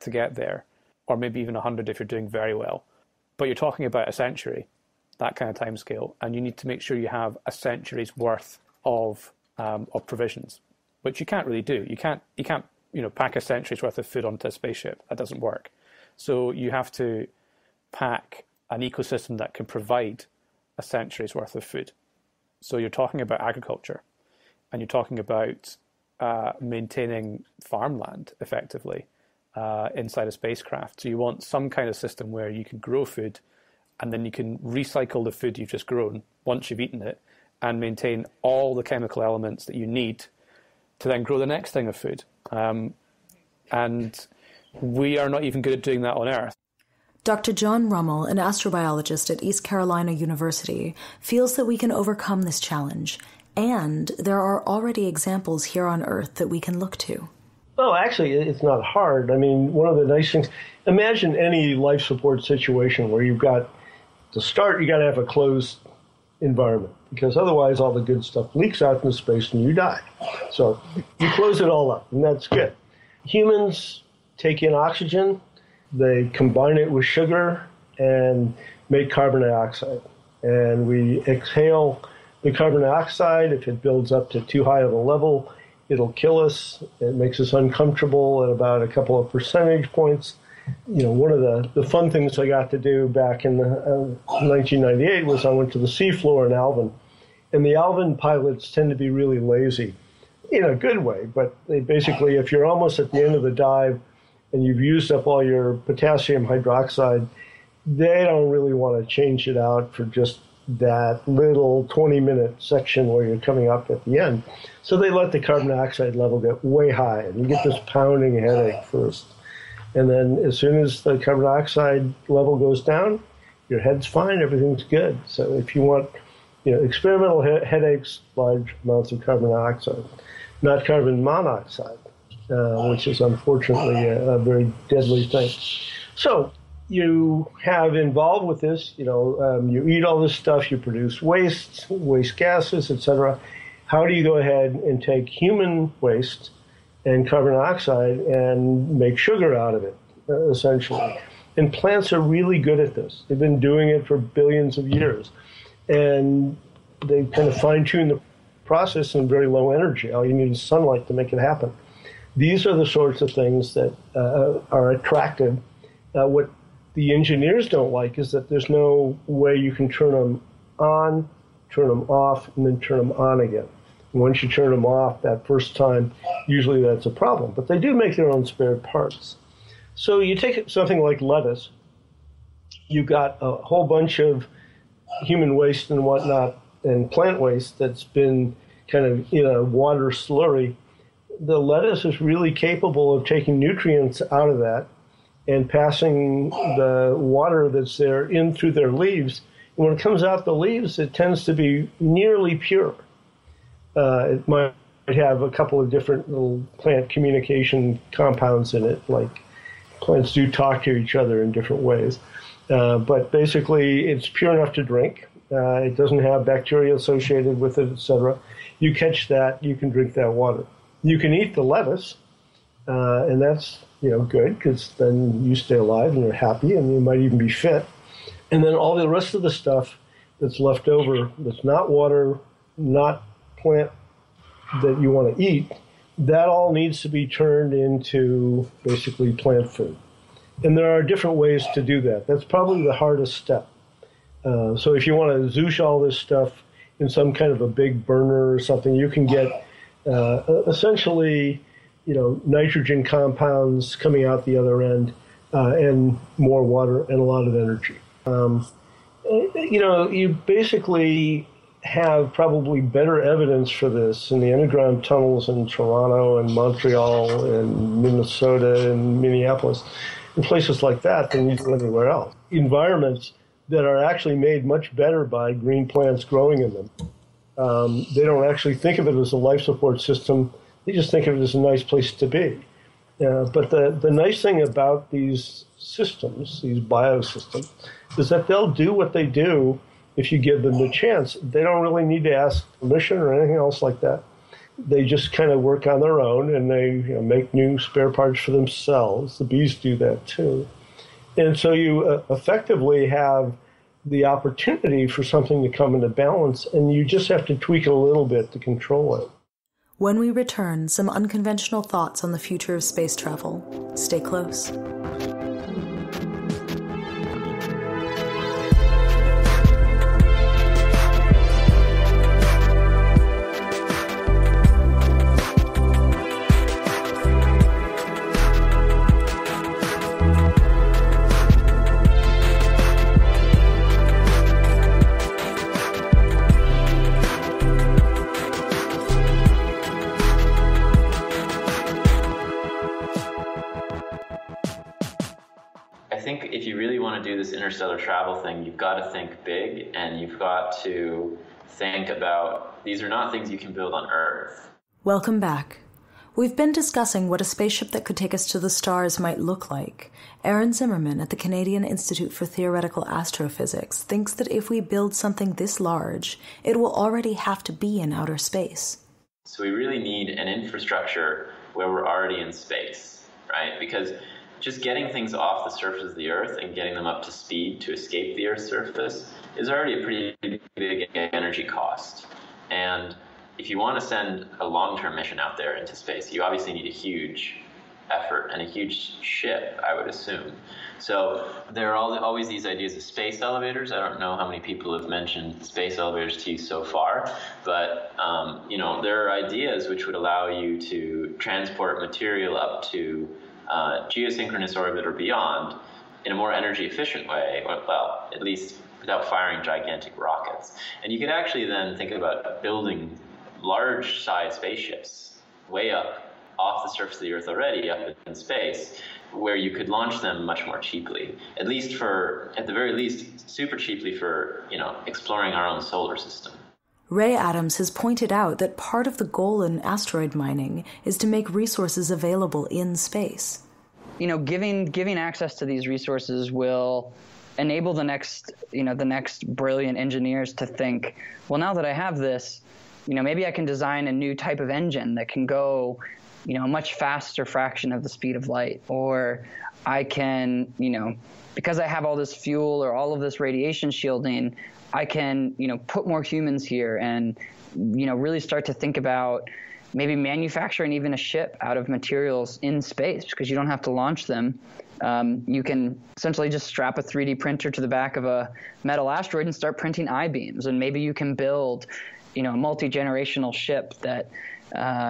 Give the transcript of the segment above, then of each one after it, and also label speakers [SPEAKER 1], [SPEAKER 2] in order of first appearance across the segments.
[SPEAKER 1] to get there, or maybe even 100 if you're doing very well. But you're talking about a century, that kind of time scale, and you need to make sure you have a century's worth of provisions, which you can't really do. You can't pack a century's worth of food onto a spaceship. That doesn't work. So you have to pack an ecosystem that can provide a century's worth of food. So you're talking about agriculture, and you're talking about maintaining farmland effectively inside a spacecraft. So you want some kind of system where you can grow food, and then you can recycle the food you've just grown once you've eaten it, and maintain all the chemical elements that you need to then grow the next thing of food. And we are not even good at doing that on Earth.
[SPEAKER 2] Dr. John Rummel, an astrobiologist at East Carolina University, feels that we can overcome this challenge, and there are already examples here on Earth that we can look to.
[SPEAKER 3] Well, actually, it's not hard. I mean, one of the nice things, imagine any life support situation where you've got, to start, you got to have a closed environment, because otherwise all the good stuff leaks out into space and you die. So you close it all up, and that's good. Humans take in oxygen, they combine it with sugar and make carbon dioxide. And we exhale the carbon dioxide. If it builds up to too high of a level, it'll kill us. It makes us uncomfortable at about a couple of percentage points. One of the fun things I got to do back in 1998 was I went to the seafloor in Alvin. And the Alvin pilots tend to be really lazy in a good way. But they basically, if you're almost at the end of the dive and you've used up all your potassium hydroxide, they don't really want to change it out for just that little 20-minute section where you're coming up at the end. So they let the carbon dioxide level get way high, and you get this pounding headache first. And then as soon as the carbon dioxide level goes down, your head's fine, everything's good. So if you want experimental headaches, large amounts of carbon dioxide, not carbon monoxide, which is unfortunately a very deadly thing. So you have involved with this, you eat all this stuff, you produce waste gases, etc. How do you go ahead and take human waste and carbon dioxide and make sugar out of it, essentially? And plants are really good at this. They've been doing it for billions of years. And they kind of fine-tune the process in very low energy. All you need is sunlight to make it happen. These are the sorts of things that are attractive. What the engineers don't like is that there's no way you can turn them on, turn them off, and then turn them on again. And once you turn them off that first time, usually that's a problem. But they do make their own spare parts. So you take something like lettuce, you've got a whole bunch of human waste and whatnot, and plant waste that's been kind of in a water slurry. The lettuce is really capable of taking nutrients out of that and passing the water that's there in through their leaves. And when it comes out the leaves, it tends to be nearly pure. It might have a couple of different little plant communication compounds in it, like plants do talk to each other in different ways. But basically, it's pure enough to drink. It doesn't have bacteria associated with it, etc. You catch that, you can drink that water. You can eat the lettuce, and that's good, because then you stay alive and you're happy, and you might even be fit. And then all the rest of the stuff that's left over, that's not water, not plant that you want to eat, that all needs to be turned into basically plant food. And there are different ways to do that. That's probably the hardest step. So if you want to zoosh all this stuff in some kind of a big burner or something, you can get essentially, nitrogen compounds coming out the other end, and more water and a lot of energy. You basically have probably better evidence for this in the underground tunnels in Toronto and Montreal and Minnesota and Minneapolis and places like that than you do anywhere else. Environments that are actually made much better by green plants growing in them. They don't actually think of it as a life support system. They just think of it as a nice place to be. But the nice thing about these systems, these biosystems, is that they'll do what they do if you give them the chance. They don't really need to ask permission or anything else like that. they just kind of work on their own, and they make new spare parts for themselves. The bees do that too. And so you effectively have the opportunity for something to come into balance, and you just have to tweak it a little bit to control it.
[SPEAKER 2] When we return, some unconventional thoughts on the future of space travel. Stay close.
[SPEAKER 4] This interstellar travel thing, you've got to think big, and you've got to think about, these are not things you can build on Earth.
[SPEAKER 2] Welcome back. We've been discussing what a spaceship that could take us to the stars might look like. Aaron Zimmerman at the Canadian Institute for Theoretical Astrophysics thinks that if we build something this large, it will already have to be in outer space.
[SPEAKER 4] So we really need an infrastructure where we're already in space, right? Because just getting things off the surface of the Earth and getting them up to speed to escape the Earth's surface is already a pretty big energy cost. And if you want to send a long-term mission out there into space, you obviously need a huge effort and a huge ship, I would assume. So there are always these ideas of space elevators. I don't know how many people have mentioned space elevators to you so far, but there are ideas which would allow you to transport material up to geosynchronous orbit or beyond in a more energy efficient way, well, at least without firing gigantic rockets. And you could actually then think about building large size spaceships way up off the surface of the Earth already, up in space, where you could launch them much more cheaply, at the very least, super cheaply for, exploring our own solar system.
[SPEAKER 2] Rhae Adams has pointed out that part of the goal in asteroid mining is to make resources available in space.
[SPEAKER 5] Giving access to these resources will enable the next brilliant engineers to think, well, now that I have this, maybe I can design a new type of engine that can go, a much faster fraction of the speed of light. Or I can, because I have all this fuel or all of this radiation shielding, I can, put more humans here and, really start to think about maybe manufacturing even a ship out of materials in space, because you don't have to launch them. You can essentially just strap a 3D printer to the back of a metal asteroid and start printing I-beams. And maybe you can build, a multi-generational ship that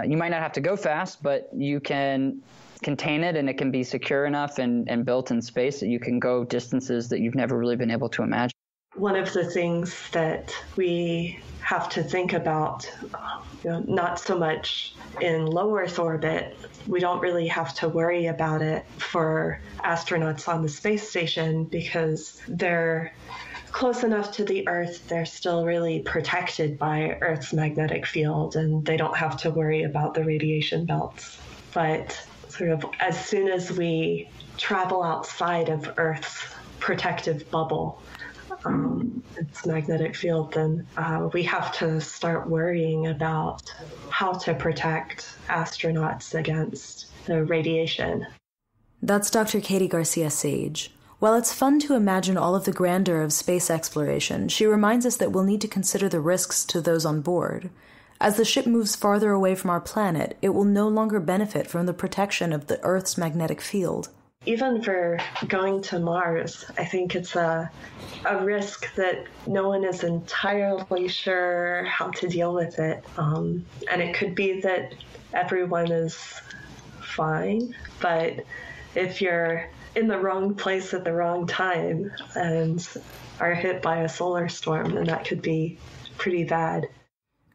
[SPEAKER 5] you might not have to go fast, but you can contain it, and it can be secure enough and built in space that you can go distances that you've never really been able to imagine.
[SPEAKER 6] One of the things that we have to think about, not so much in low Earth orbit, we don't really have to worry about it for astronauts on the space station because they're close enough to the Earth, they're still really protected by Earth's magnetic field, and they don't have to worry about the radiation belts. But sort of as soon as we travel outside of Earth's protective bubble, its magnetic field, then we have to start worrying about how to protect astronauts against the radiation.
[SPEAKER 2] That's Dr. Katie Garcia Sage. While it's fun to imagine all of the grandeur of space exploration, she reminds us that we'll need to consider the risks to those on board. As the ship moves farther away from our planet, it will no longer benefit from the protection of the Earth's magnetic field.
[SPEAKER 6] Even for going to Mars, I think it's a risk that no one is entirely sure how to deal with it. And it could be that everyone is fine, but if you're in the wrong place at the wrong time and are hit by a solar storm, then that could be pretty bad.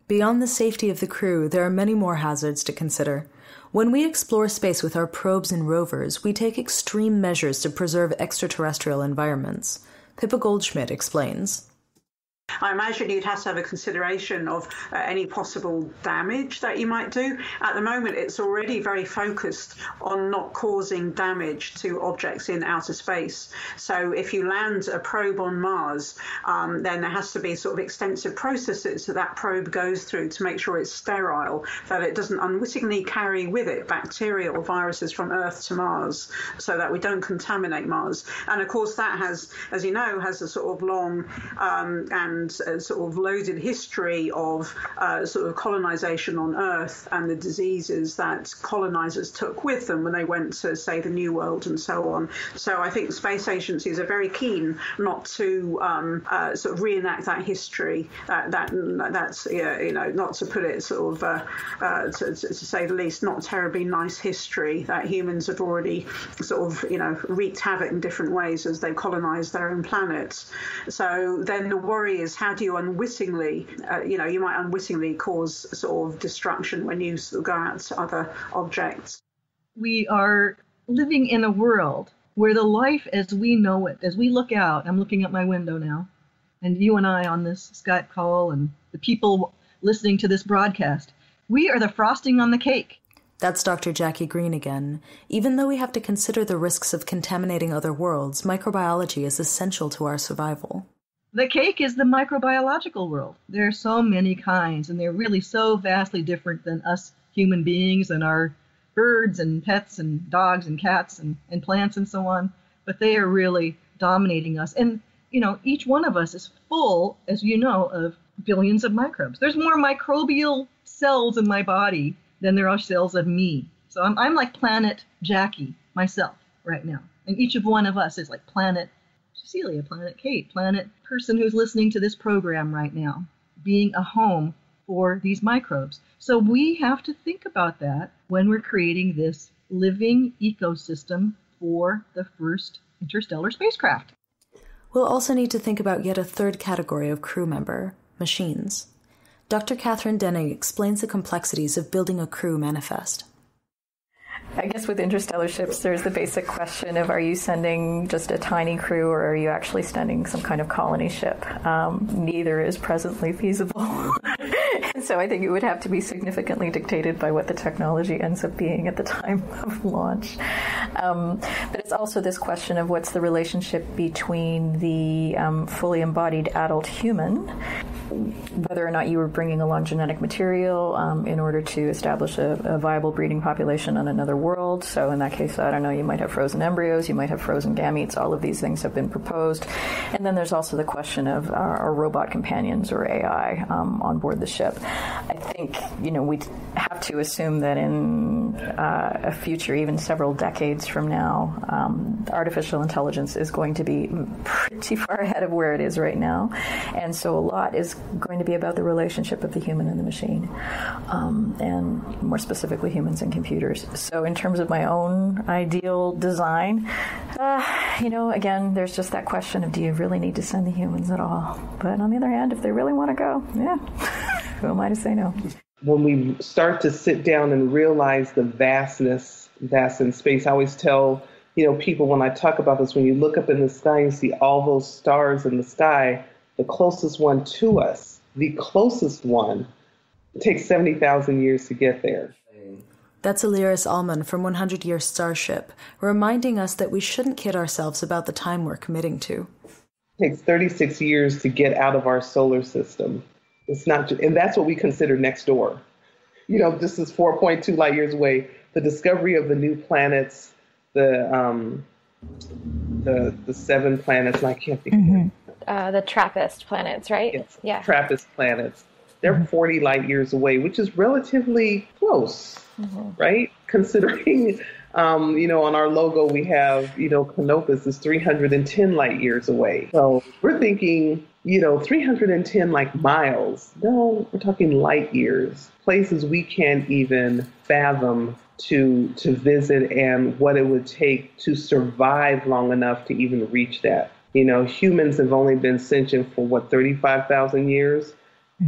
[SPEAKER 2] Beyond the safety of the crew, there are many more hazards to consider. When we explore space with our probes and rovers, we take extreme measures to preserve extraterrestrial environments. Pippa Goldschmidt explains.
[SPEAKER 7] I imagine you'd have to have a consideration of any possible damage that you might do. At the moment, it's already very focused on not causing damage to objects in outer space. So if you land a probe on Mars, then there has to be sort of extensive processes that probe goes through to make sure it's sterile, that it doesn't unwittingly carry with it bacteria or viruses from Earth to Mars, so that we don't contaminate Mars. And of course, that has, as you know, has a sort of long and a sort of loaded history of sort of colonization on Earth and the diseases that colonizers took with them when they went to, say, the New World and so on. So I think space agencies are very keen not to sort of reenact that history. That's not to put it sort of to say the least, not terribly nice history that humans have already sort of wreaked havoc in different ways as they colonized their own planet. So then the worry is, how do you unwittingly, you might unwittingly cause sort of destruction when you sort of go out to other objects.
[SPEAKER 8] We are living in a world where the life as we know it, as we look out, I'm looking out my window now, and you and I on this Skype call and the people listening to this broadcast, we are the frosting on the cake.
[SPEAKER 2] That's Dr. Jackie Green again. Even though we have to consider the risks of contaminating other worlds, microbiology is essential to our survival.
[SPEAKER 8] The cake is the microbiological world. There are so many kinds, and they're really so vastly different than us human beings and our birds and pets and dogs and cats and plants and so on. But they are really dominating us. And, each one of us is full, as you know, of billions of microbes. There's more microbial cells in my body than there are cells of me. So I'm like Planet Jackie myself right now. And each of one of us is like Planet Cecilia, Planet Kate, Planet person who's listening to this program right now, being a home for these microbes. So we have to think about that when we're creating this living ecosystem for the first interstellar spacecraft.
[SPEAKER 2] We'll also need to think about yet a third category of crew member, machines. Dr. Kathryn Denning explains the complexities of building a crew manifest.
[SPEAKER 9] I guess with interstellar ships, there's the basic question of, are you sending just a tiny crew or are you actually sending some kind of colony ship? Neither is presently feasible. So I think it would have to be significantly dictated by what the technology ends up being at the time of launch. But it's also this question of what's the relationship between the fully embodied adult human, whether or not you were bringing along genetic material in order to establish a viable breeding population on another world. So in that case, I don't know, you might have frozen embryos, you might have frozen gametes. All of these things have been proposed. And then there's also the question of our robot companions, or AI, on board the ship. I think, we'd have to assume that in a future, even several decades from now, artificial intelligence is going to be pretty far ahead of where it is right now. And so a lot is going to be about the relationship of the human and the machine, and more specifically humans and computers. So in terms of my own ideal design, again, there's just that question of, do you really need to send the humans at all? But on the other hand, if they really want to go, yeah, who am I to say no?
[SPEAKER 10] When we start to sit down and realize the vastness that's in space, I always tell people when I talk about this, when you look up in the sky and see all those stars in the sky, the closest one to us, the closest one, it takes 70,000 years to get there.
[SPEAKER 2] That's Alires Almon from 100 Year Starship, reminding us that we shouldn't kid ourselves about the time we're committing to.
[SPEAKER 10] It takes 36 years to get out of our solar system. It's not, and that's what we consider next door. This is 4.2 light years away. The discovery of the new planets, the 7 planets, and I can't think of
[SPEAKER 11] the TRAPPIST planets, right?
[SPEAKER 10] Yes,
[SPEAKER 11] yeah.
[SPEAKER 10] TRAPPIST planets. They're 40 light years away, which is relatively close, right? Considering, on our logo we have, Canopus is 310 light years away. So we're thinking, 310 like miles. No, we're talking light years. Places we can't even fathom to visit, and what it would take to survive long enough to even reach that. Humans have only been sentient for 35,000 years,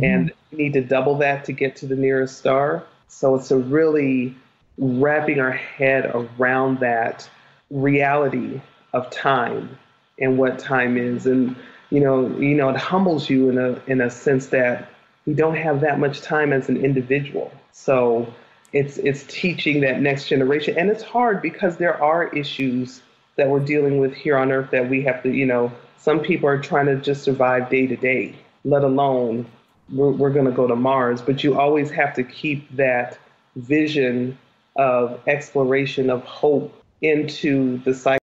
[SPEAKER 10] and we need to double that to get to the nearest star. So it's a really wrapping our head around that reality of time and what time is. And, it humbles you in a sense that we don't have that much time as an individual. So it's teaching that next generation. And it's hard because there are issues that we're dealing with here on Earth that we have to, some people are trying to just survive day to day, let alone we're going to go to Mars. But you always have to keep that vision of exploration, of hope into the cycle.